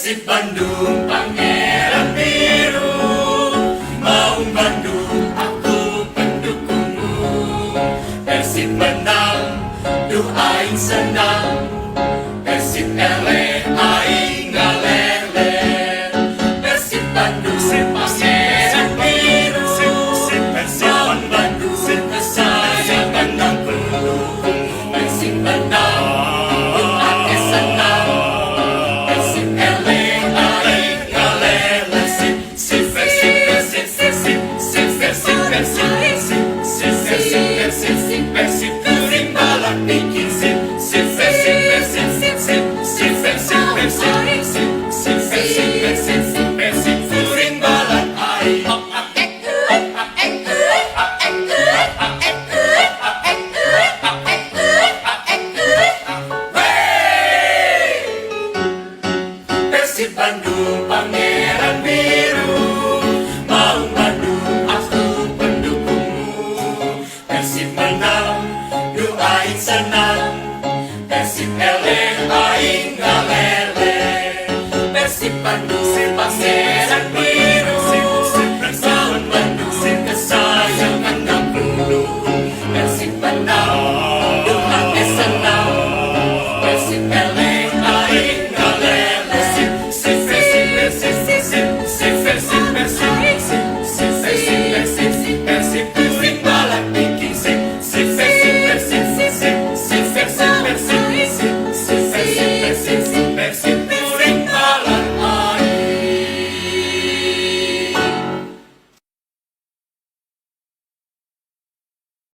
Persib Bandung, Pangeran Biru, Maung Bandung, aku pendukungmu. Persib menang, duh aing senang. Persib ele, aing ngalele. Persib Bandung, Pangeran Biru, Maung Bandung, kesayangan dan pendukungmu. Persib menang, duh ake senang. Persib ele, aing ngalele. Persib, Persib, Persib, Persib, Persib, Persib, Persib, Persib, Persib, Persib, kuring balak bikin sip. Persib, Persib, Persib, Persib, Persib, Persib, Persib, Persib, Persib, Persib, kuring balak aing. Persib Bandung, Pangeran Biru, Maung Bandung, aku pendukungmu. Persib menang, duh aing senang. Persib ele, aing ngalele. Persib Bandung, Pangeran Biru.